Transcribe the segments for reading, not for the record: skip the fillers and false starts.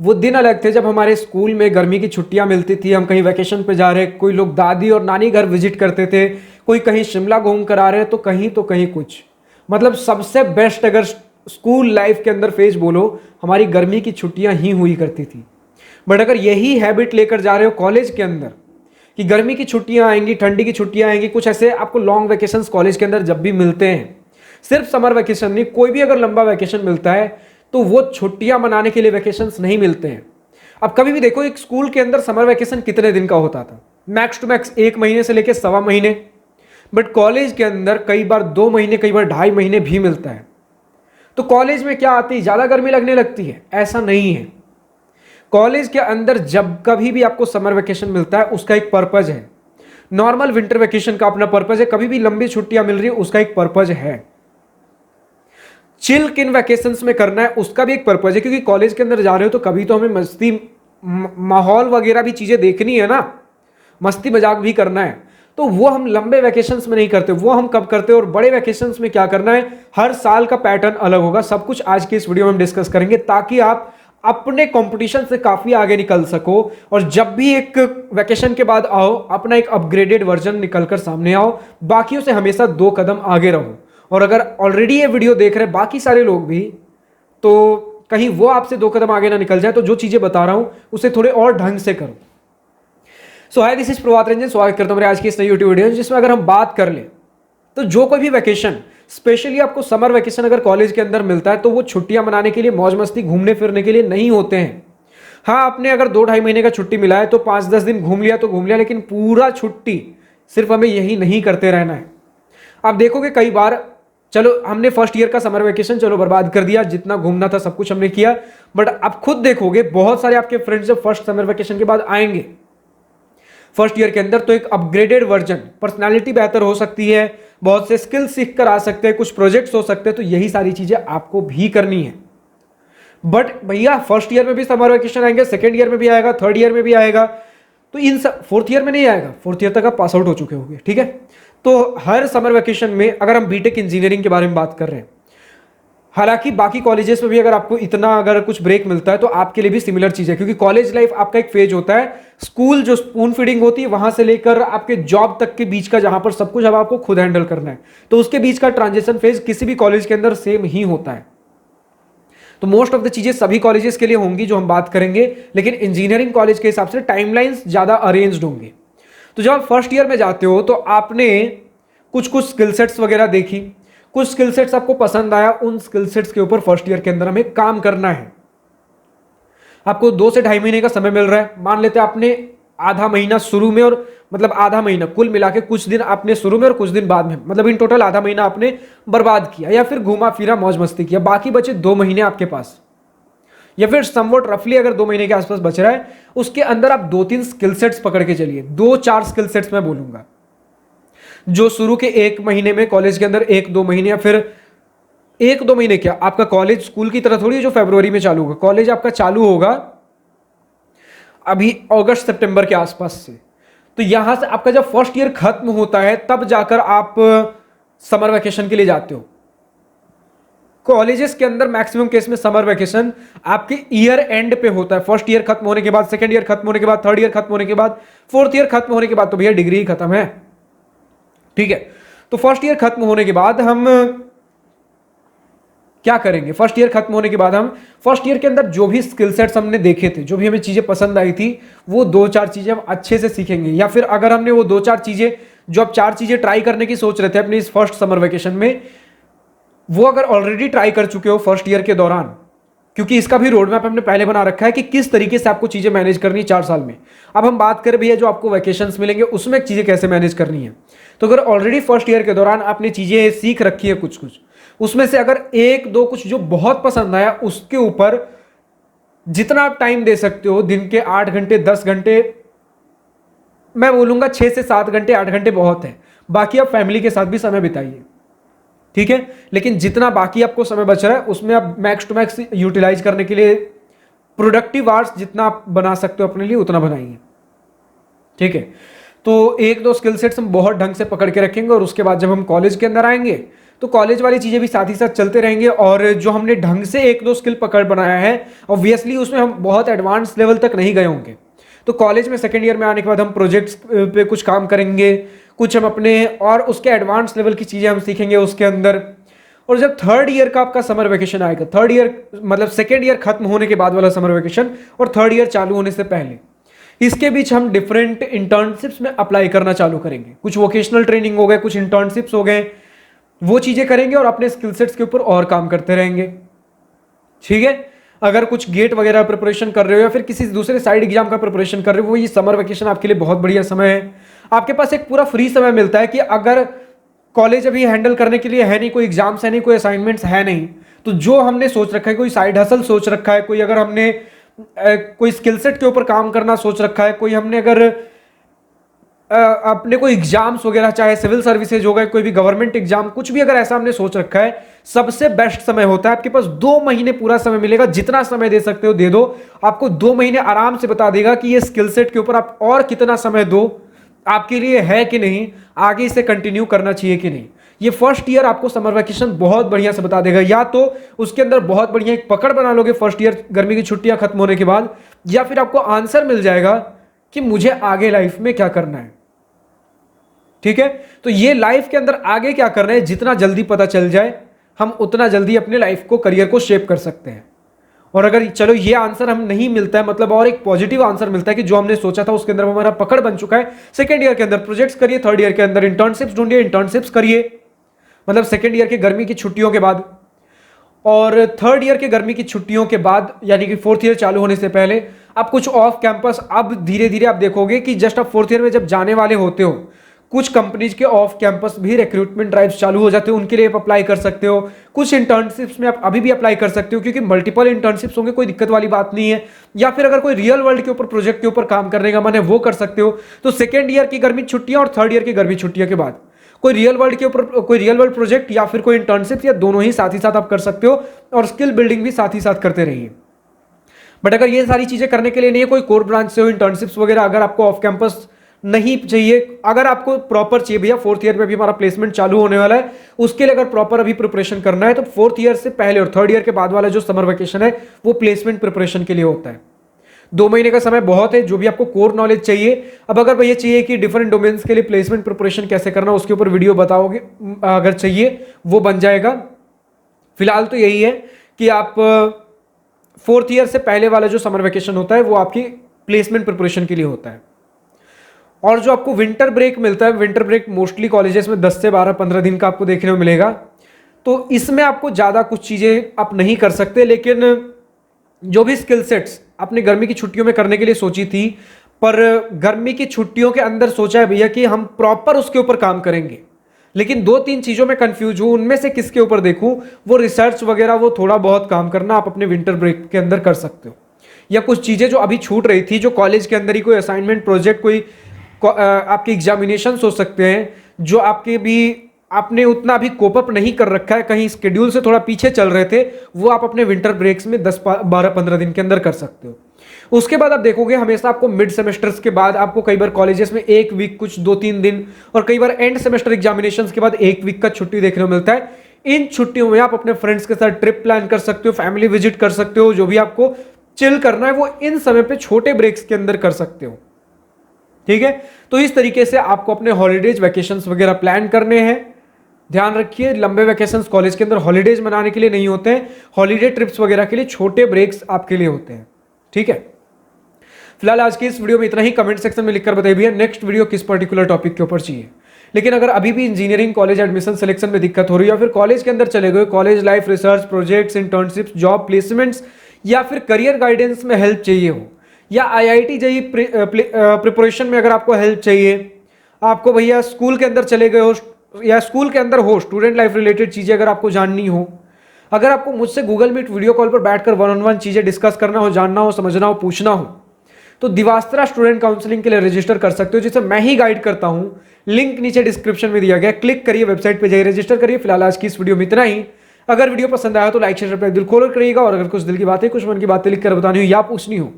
वो दिन अलग थे जब हमारे स्कूल में गर्मी की छुट्टियां मिलती थी, हम कहीं वैकेशन पे जा रहे, कोई लोग दादी और नानी घर विजिट करते थे, कोई कहीं शिमला घूम कर आ रहे, तो कहीं कुछ। मतलब सबसे बेस्ट अगर स्कूल लाइफ के अंदर फेज बोलो, हमारी गर्मी की छुट्टियां ही हुई करती थी। बट अगर यही हैबिट लेकर जा रहे हो कॉलेज के अंदर कि गर्मी की छुट्टियां आएंगी, ठंडी की छुट्टियां आएंगी, कुछ ऐसे आपको लॉन्ग वैकेशंस कॉलेज के अंदर जब भी मिलते हैं, सिर्फ समर वैकेशन नहीं, कोई भी अगर लंबा वैकेशन मिलता है तो वो छुट्टियां मनाने के लिए वैकेशंस नहीं मिलते हैं। अब कभी भी देखो एक स्कूल के अंदर समर वैकेशन कितने दिन का होता था, मैक्स टू मैक्स 1 महीने से लेकर 1.25 महीने। बट कॉलेज के अंदर कई बार 2 महीने, कई बार 2.5 महीने भी मिलता है। तो कॉलेज में क्या आती है, ज्यादा गर्मी लगने लगती है? ऐसा नहीं है। कॉलेज के अंदर जब कभी भी आपको समर वैकेशन मिलता है उसका एक पर्पज है। नॉर्मल विंटर वैकेशन का अपना पर्पज है, कभी भी लंबी छुट्टियां मिल रही है उसका एक पर्पज है। चिल किन वैकेशंस में करना है उसका भी एक पर्पज है, क्योंकि कॉलेज के अंदर जा रहे हो तो कभी तो हमें मस्ती, माहौल वगैरह भी चीजें देखनी है ना, मस्ती मजाक भी करना है। तो वो हम लंबे वैकेशंस में नहीं करते, वो हम कब करते हैं। और बड़े वैकेशंस में क्या करना है, हर साल का पैटर्न अलग होगा। सब कुछ आज की इस वीडियो में हम डिस्कस करेंगे ताकि आप अपने कंपटीशन से काफी आगे निकल सको और जब भी एक वैकेशन के बाद आओ अपना एक अपग्रेडेड वर्जन निकलकर सामने आओ, बाकियों से हमेशा 2 कदम आगे रहो। और अगर ऑलरेडी ये वीडियो देख रहे बाकी सारे लोग भी, तो कहीं वो आपसे 2 कदम आगे ना निकल जाए, तो जो चीजें बता रहा हूं उसे थोड़े और ढंग से करो। सो हाय, दिस इज प्रभात रंजन, स्वागत करता हूं मेरे आज की इस नई यूट्यूब वीडियो जिसमें अगर हम बात कर ले तो जो कोई भी वैकेशन, स्पेशली आपको समर वैकेशन अगर कॉलेज के अंदर मिलता है तो वो छुट्टियां मनाने के लिए, मौज मस्ती, घूमने फिरने के लिए नहीं होते हैं। हाँ, आपने अगर 2-2.5 महीने का छुट्टी मिला है तो 5-10 दिन घूम लिया तो घूम लिया, लेकिन पूरा छुट्टी सिर्फ हमें यही नहीं करते रहना है। आप देखोगे कई बार, चलो हमने फर्स्ट ईयर का समर वैकेशन चलो बर्बाद कर दिया, जितना घूमना था सब कुछ हमने किया। बट आप खुद देखोगे बहुत सारे आपके फ्रेंड्स जब फर्स्ट समर वैकेशन के बाद आएंगे फर्स्ट ईयर के अंदर, तो एक अपग्रेडेड वर्जन, पर्सनालिटी बेहतर हो सकती है, बहुत से स्किल सीख कर आ सकते हैं, कुछ प्रोजेक्ट्स हो सकते हैं। तो यही सारी चीजें आपको भी करनी है। बट भैया फर्स्ट ईयर में भी समर वैकेशन आएंगे, सेकेंड ईयर में भी आएगा, थर्ड ईयर में भी आएगा, तो इन सब, फोर्थ ईयर में नहीं आएगा, फोर्थ ईयर तक आप पास आउट हो चुके होंगे, ठीक है। तो हर समर वैकेशन में अगर हम बीटेक इंजीनियरिंग के बारे में बात कर रहे हैं, हालांकि बाकी कॉलेजेस में भी अगर आपको इतना अगर कुछ ब्रेक मिलता है तो आपके लिए भी सिमिलर चीज है, क्योंकि कॉलेज लाइफ आपका एक फेज होता है। स्कूल जो स्पून फीडिंग होती है वहां से लेकर आपके जॉब तक के बीच का, जहां पर सब कुछ अब आपको खुद हैंडल करना है, तो उसके बीच का ट्रांजिशन फेज किसी भी कॉलेज के अंदर सेम ही होता है। तो मोस्ट ऑफ द चीजें सभी कॉलेजेस के लिए होंगी जो हम बात करेंगे, लेकिन इंजीनियरिंग कॉलेज के हिसाब से टाइमलाइंस ज्यादा अरेंज्ड होंगे। तो जब आप फर्स्ट ईयर में जाते हो तो आपने कुछ कुछ स्किल सेट्स वगैरह देखी, कुछ स्किल सेट्स आपको पसंद आया, उन स्किल सेट्स के ऊपर फर्स्ट ईयर के अंदर हमें काम करना है। आपको 2 से 2.5 महीने का समय मिल रहा है। मान लेते हैं आपने आधा महीना शुरू में, और मतलब आधा महीना कुल मिला के कुछ दिन आपने शुरू में और कुछ दिन बाद में, मतलब इन टोटल आधा महीना आपने बर्बाद किया या फिर घूमा फिरा मौज मस्ती किया। बाकी बचे 2 महीने आपके पास, या फिर समवट रफली अगर 2 महीने के आसपास बच रहा है, उसके अंदर आप 2-3 स्किल सेट्स पकड़ के चलिए। 2-4 स्किल सेट्स मैं बोलूंगा जो शुरू के 1 महीने में कॉलेज के अंदर, 1-2 महीने, या फिर 1-2 महीने क्या, आपका कॉलेज स्कूल की तरह थोड़ी है जो फरवरी में चालू होगा। कॉलेज आपका चालू होगा अभी अगस्त सितंबर के आसपास से। तो यहां से आपका जब फर्स्ट ईयर खत्म होता है तब जाकर आप समर वैकेशन के लिए जाते हो। कॉलेजेस के अंदर मैक्सिमम केस में समर वैकेशन आपके ईयर एंड पे होता है। फर्स्ट ईयर खत्म होने के बाद, सेकंड ईयर खत्म होने के बाद, थर्ड ईयर खत्म होने के बाद, फोर्थ ईयर खत्म होने के बाद तो भैया डिग्री ही खत्म है, ठीक है। तो फर्स्ट ईयर खत्म होने के बाद हम क्या करेंगे, फर्स्ट ईयर खत्म होने के बाद हम फर्स्ट ईयर के अंदर जो भी स्किल सेट्स हमने देखे थे, जो भी हमें चीजें पसंद आई थी, वो 2-4 चीजें हम अच्छे से सीखेंगे। या फिर अगर हमने वो 2-4 चीजें, जो अब 4 चीजें ट्राई करने की सोच रहे थे अपने इस फर्स्ट समर वेकेशन में, वो अगर ऑलरेडी ट्राई कर चुके हो फर्स्ट ईयर के दौरान, क्योंकि इसका भी रोड मैप हमने पहले बना रखा है कि किस तरीके से आपको चीजें मैनेज करनी है 4 साल में। अब हम बात करें भैया जो आपको वैकेशंस मिलेंगे उसमें चीजें कैसे मैनेज करनी है। तो अगर ऑलरेडी फर्स्ट ईयर के दौरान आपने चीजें सीख रखी है कुछ कुछ, उसमें से अगर 1-2 कुछ जो बहुत पसंद आया, उसके ऊपर जितना आप टाइम दे सकते हो, दिन के 8 घंटे 10 घंटे, मैं बोलूंगा 6 से 7 घंटे, 8 घंटे बहुत है। बाकी आप फैमिली के साथ भी समय बिताइए, ठीक है। लेकिन जितना बाकी आपको समय बच रहा है उसमें आप मैक्स टू मैक्स यूटिलाइज करने के लिए प्रोडक्टिव आवर्स जितना आप बना सकते हो अपने लिए उतना बनाइए, ठीक है। तो 1-2 स्किल सेट्स हम बहुत ढंग से पकड़ के रखेंगे और उसके बाद जब हम कॉलेज के अंदर आएंगे तो कॉलेज वाली चीज़ें भी साथ ही साथ चलते रहेंगे, और जो हमने ढंग से एक दो स्किल पकड़ बनाया है ऑब्वियसली उसमें हम बहुत एडवांस लेवल तक नहीं गए होंगे। तो कॉलेज में सेकेंड ईयर में आने के बाद हम प्रोजेक्ट्स पे कुछ काम करेंगे, कुछ हम अपने और उसके एडवांस लेवल की चीज़ें हम सीखेंगे उसके अंदर। और जब थर्ड ईयर का आपका समर वेकेशन आएगा, थर्ड ईयर मतलब सेकेंड ईयर खत्म होने के बाद वाला समर वेकेशन और थर्ड ईयर चालू होने से पहले, इसके बीच हम डिफरेंट इंटर्नशिप्स में अप्लाई करना चालू करेंगे। कुछ वोकेशनल ट्रेनिंग हो गए, कुछ इंटर्नशिप्स हो गए, वो चीज़ें करेंगे और अपने स्किल सेट्स के ऊपर और काम करते रहेंगे। ठीक है, अगर कुछ गेट वगैरह प्रिपरेशन कर रहे हो या फिर किसी दूसरे साइड एग्जाम का प्रिपरेशन कर रहे हो, वो ये समर वेकेशन आपके लिए बहुत बढ़िया समय है। आपके पास एक पूरा फ्री समय मिलता है कि अगर कॉलेज अभी हैंडल करने के लिए है नहीं, कोई एग्जाम्स है नहीं, कोई असाइनमेंट्स है नहीं, तो जो हमने सोच रखा है, कोई साइड हसल सोच रखा है, कोई अगर हमने कोई स्किल सेट के ऊपर काम करना सोच रखा है, कोई हमने अगर अपने कोई एग्जाम्स वगैरह, चाहे सिविल सर्विसेज हो गए, कोई भी गवर्नमेंट एग्जाम, कुछ भी अगर ऐसा हमने सोच रखा है, सबसे बेस्ट समय होता है आपके पास 2 महीने पूरा समय मिलेगा। जितना समय दे सकते हो दे दो, आपको 2 महीने आराम से बता देगा कि ये स्किल सेट के ऊपर आप और कितना समय दो, आपके लिए है कि नहीं, आगे इसे कंटिन्यू करना चाहिए कि नहीं। ये फर्स्ट ईयर आपको समर वैकेशन बहुत बढ़िया से बता देगा। या तो उसके अंदर बहुत बढ़िया एक पकड़ बना लोगे फर्स्ट ईयर गर्मी की छुट्टियां खत्म होने के बाद, या फिर आपको आंसर मिल जाएगा कि मुझे आगे लाइफ में क्या करना है। ठीक है, तो ये लाइफ के अंदर आगे क्या करना है जितना जल्दी पता चल जाए, हम उतना जल्दी अपने लाइफ को, करियर को शेप कर सकते हैं। और अगर चलो ये आंसर हम नहीं मिलता है, मतलब और एक पॉजिटिव आंसर मिलता है कि जो हमने सोचा था उसके अंदर हमारा पकड़ बन चुका है, सेकंड ईयर के अंदर प्रोजेक्ट्स करिए, थर्ड ईयर के अंदर इंटर्नशिप्स ढूंढिए, इंटर्नशिप्स करिए, मतलब सेकंड ईयर के गर्मी की छुट्टियों के बाद। और थर्ड ईयर के गर्मी की छुट्टियों के बाद यानी कि फोर्थ ईयर चालू होने से पहले आप कुछ ऑफ कैंपस, अब धीरे धीरे आप देखोगे कि जस्ट आप फोर्थ ईयर में जब जाने वाले होते हो, कुछ कंपनीज के ऑफ कैंपस भी रिक्रूटमेंट ड्राइव्स चालू हो जाते हो, उनके लिए आप अप्लाई कर सकते हो। कुछ इंटर्नशिप्स में आप अभी भी अप्लाई कर सकते हो, क्योंकि मल्टीपल इंटर्नशिप्स होंगे, कोई दिक्कत वाली बात नहीं है। या फिर अगर कोई रियल वर्ल्ड के ऊपर प्रोजेक्ट के ऊपर काम करने का मन है, वो कर सकते हो। तो सेकेंड ईयर की गर्मी छुट्टियां और थर्ड ईयर की गर्मी छुट्टियों के बाद कोई रियल वर्ल्ड के ऊपर, कोई रियल वर्ल्ड प्रोजेक्ट या फिर कोई इंटर्नशिप, या दोनों ही साथ आप कर सकते हो, और स्किल बिल्डिंग भी साथ ही साथ करते रहिए। बट अगर ये सारी चीजें करने के लिए नहीं है, कोई कोर ब्रांच से हो, इंटर्नशिप्स वगैरह अगर आपको ऑफ कैंपस नहीं चाहिए, अगर आपको प्रॉपर चाहिए भैया फोर्थ ईयर में भी हमारा प्लेसमेंट चालू होने वाला है, उसके लिए अगर प्रॉपर अभी प्रिपरेशन करना है, तो फोर्थ ईयर से पहले और थर्ड ईयर के बाद वाला जो समर वेकेशन है वो प्लेसमेंट प्रिपरेशन के लिए होता है। 2 महीने का समय बहुत है, जो भी आपको कोर नॉलेज चाहिए। अब अगर भैया चाहिए कि डिफरेंट डोमेन्स के लिए प्लेसमेंट प्रिपरेशन कैसे करना, उसके ऊपर वीडियो बताओगे, अगर चाहिए वो बन जाएगा। फिलहाल तो यही है कि आप फोर्थ ईयर से पहले वाला जो समर वेकेशन होता है वो आपकी प्लेसमेंट प्रिपरेशन के लिए होता है। और जो आपको विंटर ब्रेक मिलता है, विंटर ब्रेक मोस्टली कॉलेजेस में 10 से 12-15 दिन का आपको देखने को मिलेगा। तो इसमें आपको ज़्यादा कुछ चीज़ें आप नहीं कर सकते, लेकिन जो भी स्किल सेट्स आपने गर्मी की छुट्टियों में करने के लिए सोची थी, पर गर्मी की छुट्टियों के अंदर सोचा है भैया कि हम प्रॉपर उसके ऊपर काम करेंगे, लेकिन 2-3 चीज़ों में कंफ्यूज हूँ, उनमें से किसके ऊपर देखूँ, वो रिसर्च वगैरह, वो थोड़ा बहुत काम करना आप अपने विंटर ब्रेक के अंदर कर सकते हो। या कुछ चीज़ें जो अभी छूट रही थी, जो कॉलेज के अंदर ही कोई असाइनमेंट, प्रोजेक्ट, कोई आपके एग्जामिनेशन हो सकते हैं, जो आपके भी आपने उतना अभी कोपअप नहीं कर रखा है, कहीं स्केड्यूल से थोड़ा पीछे चल रहे थे, वो आप अपने विंटर ब्रेक्स में 10-12-15 दिन के अंदर कर सकते हो। उसके बाद आप देखोगे हमेशा आपको मिड सेमेस्टर्स के बाद आपको कई बार कॉलेजेस में 1 वीक, कुछ 2-3 दिन, और कई बार एंड सेमेस्टर एग्जामिनेशंस के बाद 1 वीक का छुट्टी देखने को मिलता है। इन छुट्टियों में आप अपने फ्रेंड्स के साथ ट्रिप प्लान कर सकते हो, फैमिली विजिट कर सकते हो, जो भी आपको चिल करना है वो इन समय पे छोटे ब्रेक्स के अंदर कर सकते हो। ठीक है, तो इस तरीके से आपको अपने हॉलीडेज, वैकेशंस वगैरह प्लान करने हैं। ध्यान रखिए, लंबे वैकेशंस कॉलेज के अंदर हॉलीडेज मनाने के लिए नहीं होते हैं, हॉलीडे ट्रिप्स वगैरह के लिए छोटे ब्रेक्स आपके लिए होते हैं। ठीक है, फिलहाल आज की इस वीडियो में इतना ही। कमेंट सेक्शन में लिखकर बताइए भैया नेक्स्ट वीडियो किस पर्टिकुलर टॉपिक के ऊपर चाहिए। लेकिन अगर अभी भी इंजीनियरिंग कॉलेज एडमिशन सिलेक्शन में दिक्कत हो रही है, या फिर कॉलेज के अंदर चले गए, college life, research, projects, internships, job placements, या फिर करियर गाइडेंस में हेल्प चाहिए हो, या IIT जेईई प्रिपरेशन में अगर आपको हेल्प चाहिए, आपको भैया स्कूल के अंदर चले गए हो या स्कूल के अंदर हो, स्टूडेंट लाइफ रिलेटेड चीज़ें अगर आपको जाननी हो, अगर आपको मुझसे गूगल मीट वीडियो कॉल पर बैठकर 1-on-1 चीज़ें डिस्कस करना हो, जानना हो, समझना हो, पूछना हो, तो दिवास्त्रा स्टूडेंट काउंसलिंग के लिए रजिस्टर कर सकते हो, जिसे मैं ही गाइड करता हूं। लिंक नीचे डिस्क्रिप्शन में दिया गया, क्लिक करिए, वेबसाइट पे जाइए, रजिस्टर करिए। फिलहाल आज की इस वीडियो में इतना ही। अगर वीडियो पसंद आया तो लाइक, शेयर, सब्सक्राइब दिल खोल करिएगा, और अगर कुछ दिल की बातें, कुछ मन की बातें लिखकर बतानी हो या पूछनी हो,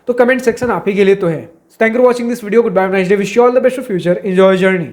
तो कमेंट सेक्शन आप ही के लिए तो है। Thank you for watching this video. Goodbye, nice day, wish you all the best of future, enjoy journey.